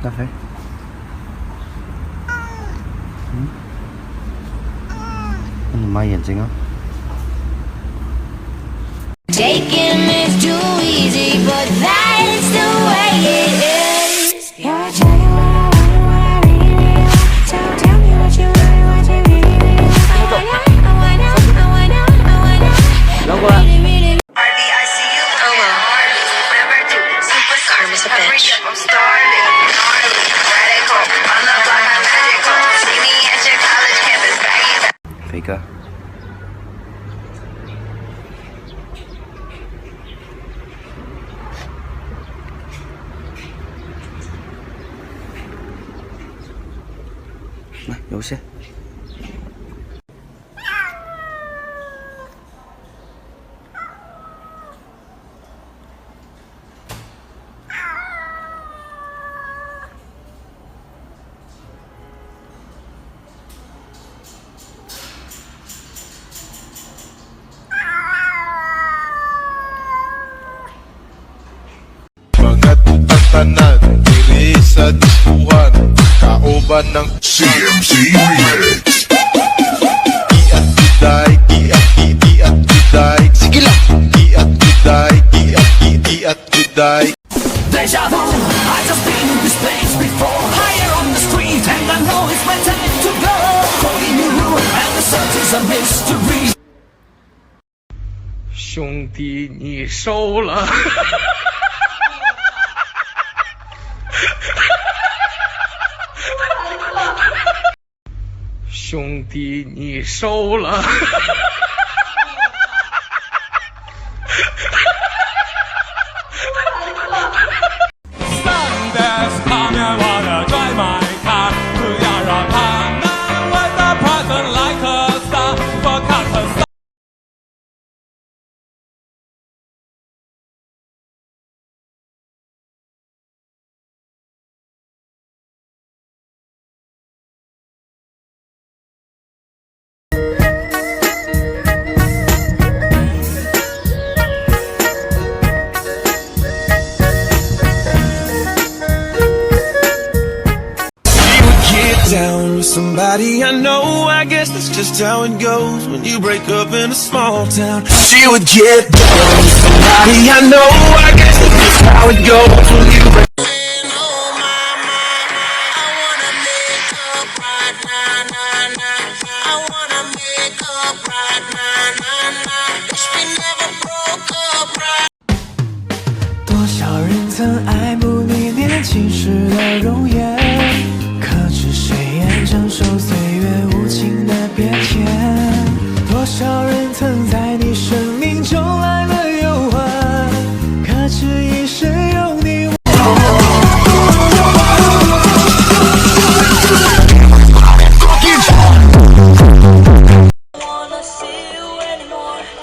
大飞，你妈眼睛啊。 Taking is too easy, but that's the way it is. Yeah, tell you what I really want. So tell me what you really want. I wanna. RBICU. Oh well. Whatever I do, super karma's a bitch. I'm starving, gnarly, radical. On the block, I'm magical. See me at your college campus, baggy. 飞哥。 来，游戏。Tanan, diri sa dispuhan, kauban ng CMC Remix. Iat juday, iat juday. Sige lang. Iat juday, iat juday. Deja vu, I just been in this place before. Higher on the street and I know it's my time to go. Calling you and the search is a mystery. 兄弟，你收了。兄弟，你收了。Down with somebody I know, I guess that's just how it goes when you break up in a small town. She would get down with somebody I know, I guess that's just how it goes when you break up.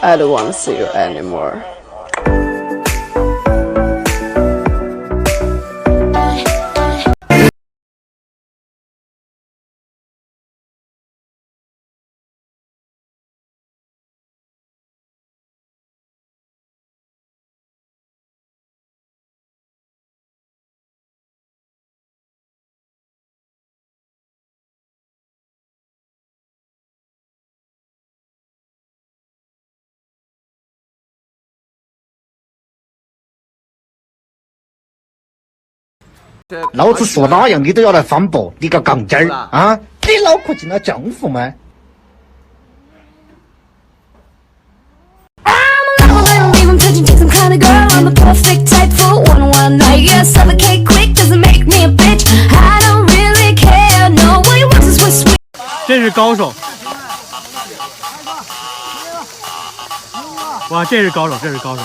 I don't wanna see you anymore.这老子说哪样你都要来反驳，你个杠精儿啊！你脑壳进了浆糊吗？ 这是高手！哇，这是高手，这是高手！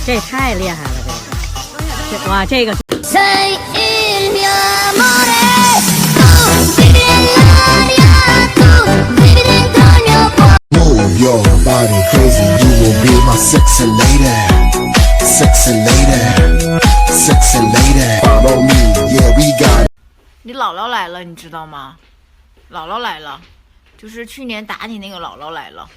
这太厉害了，这哇，这个。 Move your body crazy, you will be my sexy lady, sexy lady, sexy lady. Follow me, yeah we got it. 你姥姥来了，你知道吗？姥姥来了，就是去年打你那个姥姥来了。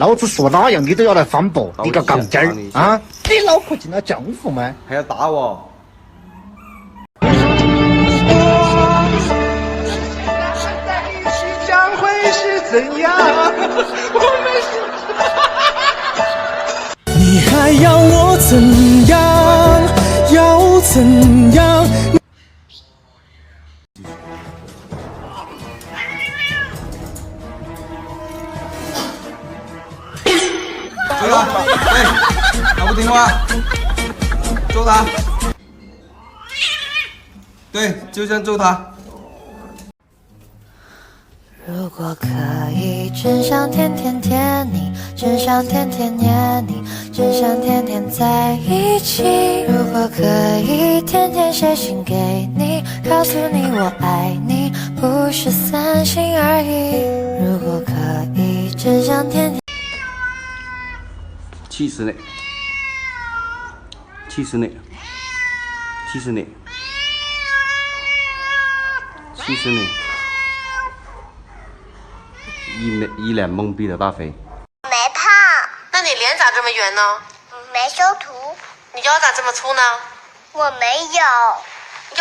老子说哪样你都要来反驳，你个杠精儿啊！你脑壳进了浆糊吗？还要打我？将会是怎样？我们是。你还要我怎样？要怎样？追他！对，他不听话，揍他！对，就这样揍他。如果可以，只想天天舔你，只想天天黏你，只想天天在一起。如果可以，天天写信给你，告诉你我爱你，不是3心而已。如果可以，只想天天。气死你！气死你！气死你！气死你！一脸懵逼的大飞。没胖。那你脸咋这么圆呢？没修图。你腰咋这么粗呢？我没有。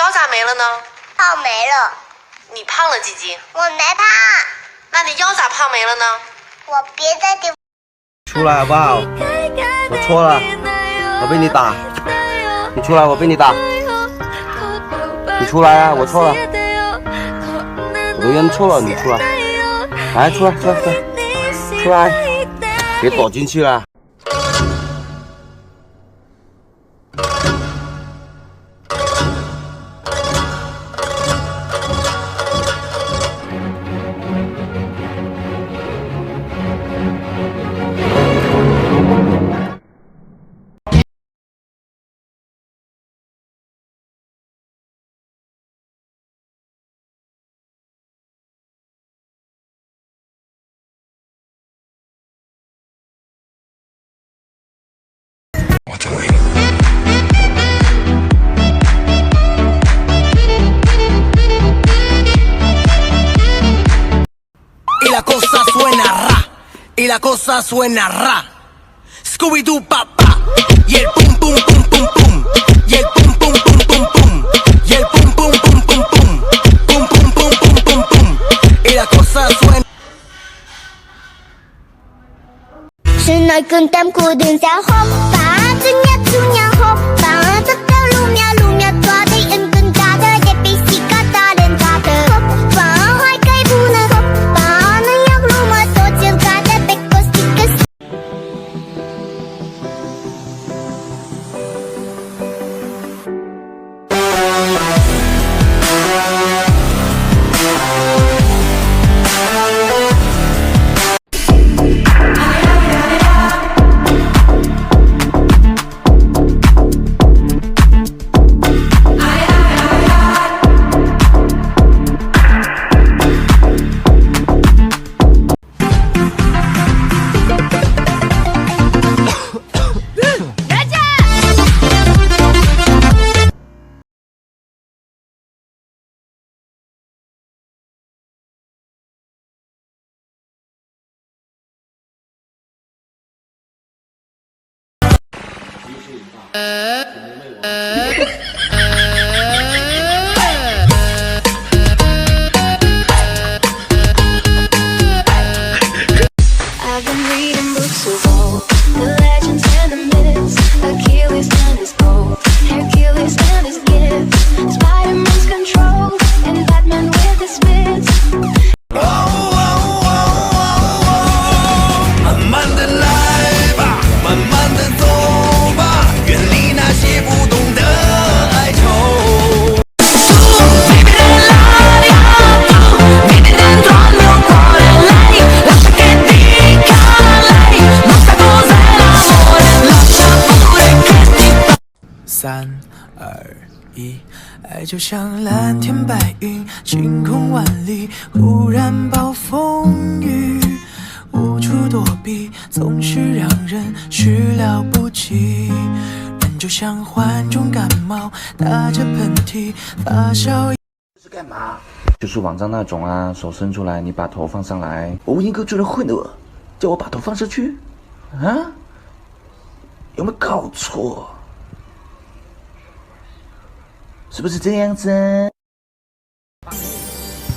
腰咋没了呢？胖没了。你胖了几斤？我没胖。那你腰咋胖没了呢？我别的地方。出来好不好？我错了，我被你打。你出来，我被你打。你出来啊！我错了，我都认错了，你出来。来，出来，出来，出来，出来！别躲进去了。Y la cosa suena ra, y la cosa suena ra. Scooby-Doo papá, y el pum pum pum pum pum, y el pum pum pum pum pum, y el pum pum pum pum pum, pum pum pum pum pum pum. Y la cosa suena. 是那根担裤顶下好吧，这年出年好吧，这条路面抓的人更大的，也比西嘎大人大的好吧，还可以不能好吧，能要路嘛多见大的别个西个。I've been reading books of old, the legends and the myths. Achilles and his gold, Hercules and his gifts, Spider-Man's control, and Batman with his wits. 慢慢的来吧，慢慢的走吧，远离那些不懂的哀愁。3、2、1，爱就像蓝天白云，晴空万里，忽然暴风雨，无处躲避，总是让人始料不及。人就像患重感冒，打着喷嚏，发烧。是干嘛？就是网上那种啊，手伸出来，你把头放上来，我一个就能混的我。叫我把头放上去？啊？有没有搞错？是不是这样子？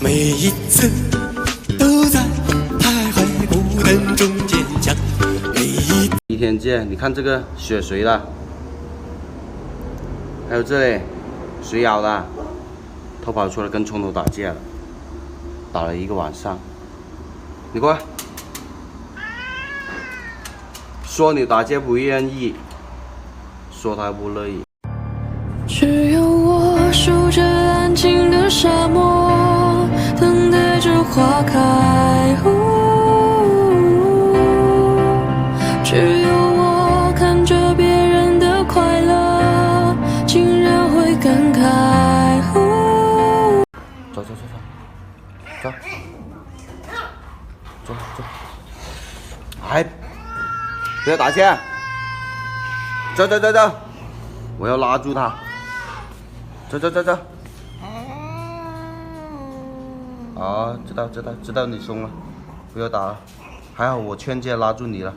每一次都在徘徊不能中坚强。一天见，你看这个血谁的？还有这里谁咬的？偷跑出来跟葱头打架了，打了1个晚上。你过来，说你打架不愿意，说他不乐意。只有我守着安静的沙漠，等待着花开。只有我看着别人的快乐，竟然会感慨。走，哎，不要打架！走，我要拉住他。走。好，知道你松了，不要打了。还好我劝诫拉住你了。